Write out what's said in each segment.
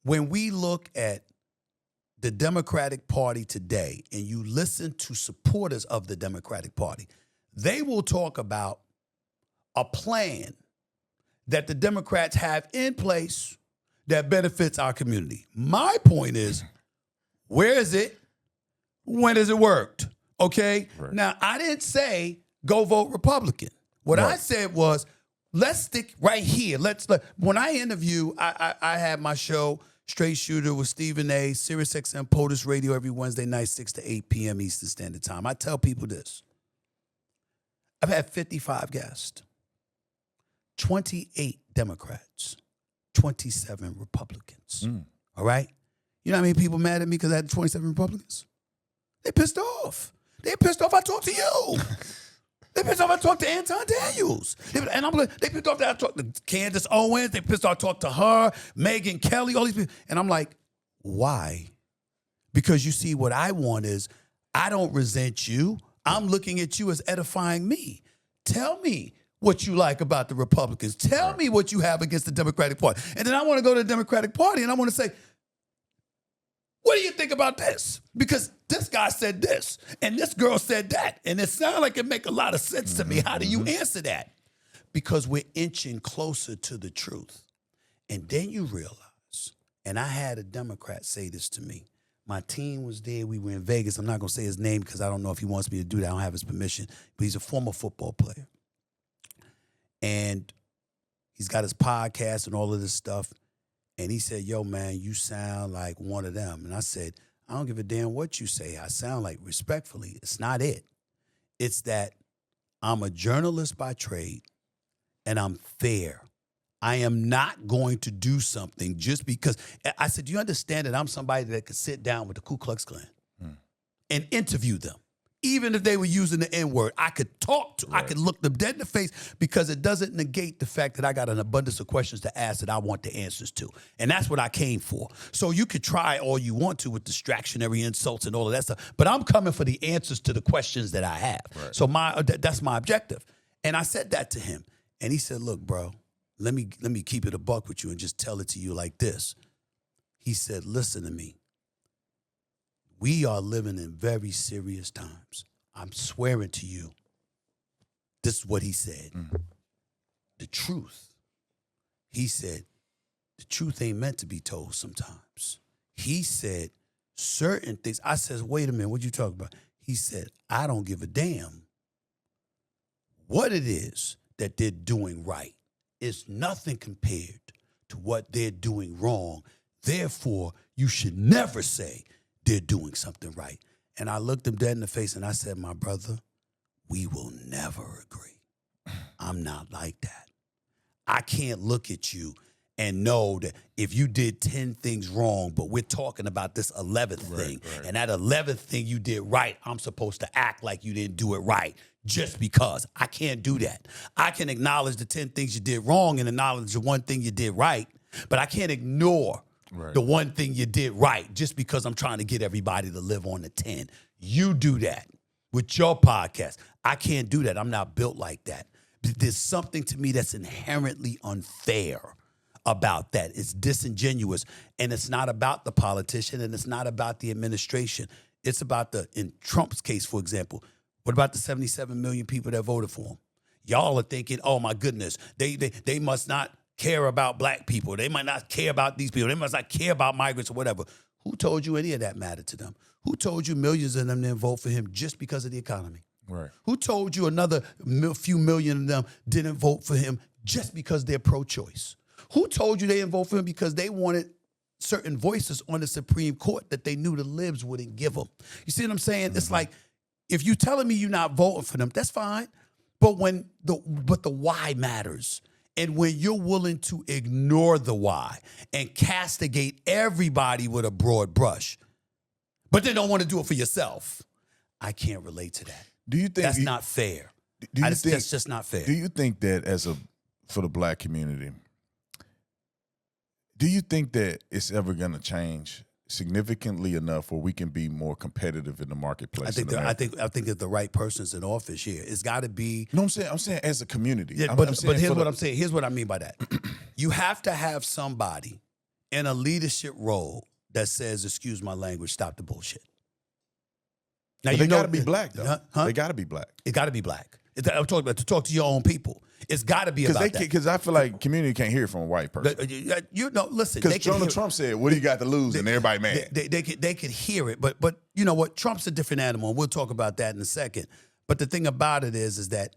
when we look at the Democratic Party today and you listen to supporters of the Democratic Party, they will talk about a plan that the Democrats have in place that benefits our community. My point is, where is it? When has it worked? Okay? Right. Now, I didn't say go vote Republican. What I said was, let's stick right here. When I interview, I have my show, Straight Shooter with Stephen A., Sirius XM POTUS Radio every Wednesday night, 6 to 8 p.m. Eastern Standard Time. I tell people this. I've had 55 guests, 28 Democrats, 27 Republicans. All right? You know how many people mad at me because I had 27 Republicans? They pissed off. They pissed off I talked to you. They pissed off I talked to Anton Daniels. They pissed off that I talked to Candace Owens. They pissed off I talked to her, Megyn Kelly, all these people. And I'm like, why? Because you see, what I want is, I don't resent you. I'm looking at you as edifying me. Tell me what you like about the Republicans. Tell me what you have against the Democratic Party. And then I want to go to the Democratic Party and I want to say, what do you think about this? Because this guy said this, and this girl said that, and it sounds like it make a lot of sense to me. How do you answer that? Because we're inching closer to the truth. And then you realize, and I had a Democrat say this to me. My team was there. We were in Vegas. I'm not going to say his name because I don't know if he wants me to do that. I don't have his permission. But he's a former football player. And he's got his podcast and all of this stuff. And he said, yo, man, you sound like one of them. And I said, I don't give a damn what you say. I sound like, respectfully, it's not it. It's that I'm a journalist by trade and I'm fair. I am not going to do something just because. I said, do you understand that I'm somebody that could sit down with the Ku Klux Klan and interview them? Even if they were using the N-word, I could talk to, I could look them dead in the face because it doesn't negate the fact that I got an abundance of questions to ask that I want the answers to. And that's what I came for. So you could try all you want to with distractionary insults and all of that stuff, but I'm coming for the answers to the questions that I have. Right. So that's my objective. And I said that to him. And he said, look, bro, let me keep it a buck with you and just tell it to you like this. He said, listen to me. We are living in very serious times. I'm swearing to you. This is what he said. The truth. He said, the truth ain't meant to be told sometimes. He said certain things. I said, wait a minute, what you talking about? He said, I don't give a damn what it is that they're doing right. It's nothing compared to what they're doing wrong. Therefore, you should never say they're doing something right. And I looked him dead in the face and I said, my brother, we will never agree. I'm not like that. I can't look at you and know that if you did 10 things wrong, but we're talking about this 11th thing, and that 11th thing you did right, I'm supposed to act like you didn't do it right just because. I can't do that. I can acknowledge the 10 things you did wrong and acknowledge the one thing you did right, but I can't ignore the one thing you did right just because I'm trying to get everybody to live on the 10. You do that with your podcast. I can't do that. I'm not built like that. There's something to me that's inherently unfair about that. It's disingenuous, and it's not about the politician, and it's not about the administration. It's about in Trump's case, for example, what about the 77 million people that voted for him? Y'all are thinking, oh my goodness, they must not care about black people. They might not care about these people. They must not care about migrants or whatever. Who told you any of that mattered to them? Who told you millions of them didn't vote for him just because of the economy? Right. Who told you another few million of them didn't vote for him just because they're pro-choice? Who told you they didn't vote for him because they wanted certain voices on the Supreme Court that they knew the libs wouldn't give them? You see what I'm saying? It's like, if you're telling me you're not voting for them, that's fine. But the why matters. And when you're willing to ignore the why and castigate everybody with a broad brush, but they don't want to do it for yourself, I can't relate to that. Do you think that's not fair? That's just not fair. Do you think that for the black community, do you think that it's ever going to change significantly enough where we can be more competitive in the marketplace? I think if the right person's in office here, it's got to be. No, I'm saying as a community. Yeah, but here's what I'm saying. Here's what I mean by that. You have to have somebody in a leadership role that says, excuse my language, stop the bullshit. Now, But they got to be black, though. Huh? They got to be black. It got to be black. I'm talking about to talk to your own people. It's got to be about that. Because I feel like community can't hear it from a white person. You know, listen. Because Donald Trump said, "What do you got to lose?" and everybody mad. They could hear it, but you know what? Trump's a different animal, and we'll talk about that in a second. But the thing about it is that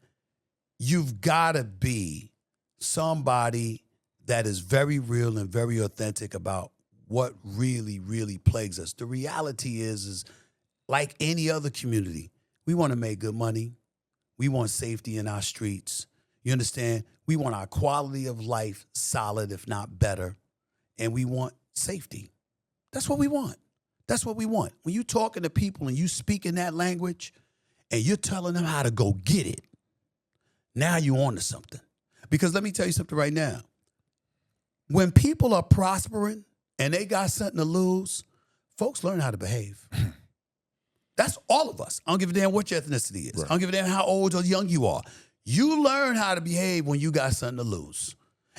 you've got to be somebody that is very real and very authentic about what really, really plagues us. The reality is like any other community, we want to make good money. We want safety in our streets. You understand? We want our quality of life solid, if not better. And we want safety. That's what we want. That's what we want. When you're talking to people and you speak in that language and you're telling them how to go get it, now you're on to something. Because let me tell you something right now. When people are prospering and they got something to lose, folks learn how to behave. That's all of us. I don't give a damn what your ethnicity is. Right. I don't give a damn how old or young you are. You learn how to behave when you got something to lose.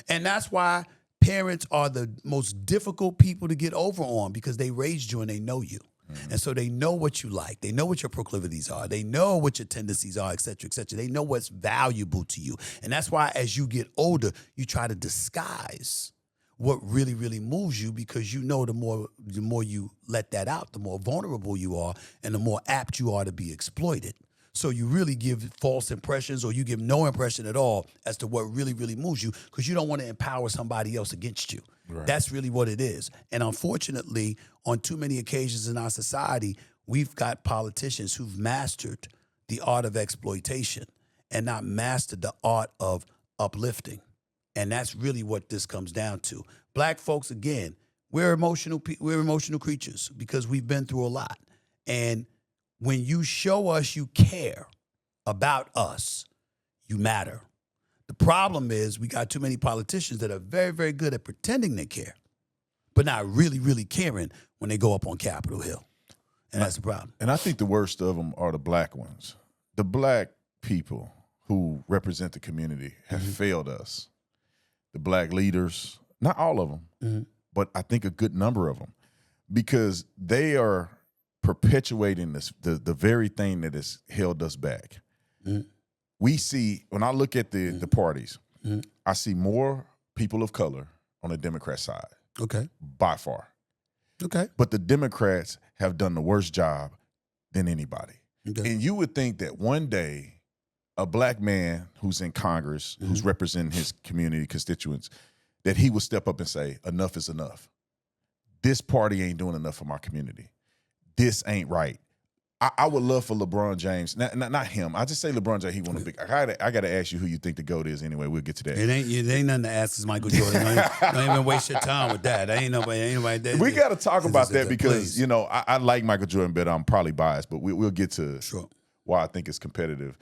And that's why parents are the most difficult people to get over on, because they raised you and they know you. Mm-hmm. And so they know what you like. They know what your proclivities are. They know what your tendencies are, et cetera, et cetera. They know what's valuable to you. And that's why as you get older, you try to disguise what really, really moves you, because you know the more you let that out, the more vulnerable you are and the more apt you are to be exploited. So you really give false impressions, or you give no impression at all as to what really, really moves you, because you don't want to empower somebody else against you. Right. That's really what it is. And unfortunately, on too many occasions in our society, we've got politicians who've mastered the art of exploitation and not mastered the art of uplifting. And that's really what this comes down to. Black folks, again, we're emotional creatures because we've been through a lot. And when you show us you care about us, you matter. The problem is we got too many politicians that are very, very good at pretending they care, but not really, really caring when they go up on Capitol Hill. And that's the problem. And I think the worst of them are the black ones. The black people who represent the community have failed us. The black leaders, not all of them, but I think a good number of them, because they are perpetuating this, the very thing that has held us back. We see, when I look at the parties, I see more people of color on the Democrat side. Okay. By far. Okay. But the Democrats have done the worst job than anybody. Okay. And you would think that one day a black man who's in Congress, who's representing his community constituents, that he would step up and say, enough is enough. This party ain't doing enough for my community. This ain't right. I would love for LeBron James, not him. I just say LeBron James, he want to be. I got to ask you who you think the GOAT is anyway. We'll get to that. It ain't nothing to ask. It's Michael Jordan. Don't even waste your time with that. Ain't nobody. We got to talk about that because, you know, I like Michael Jordan better. I'm probably biased, but we'll get to why I think it's competitive.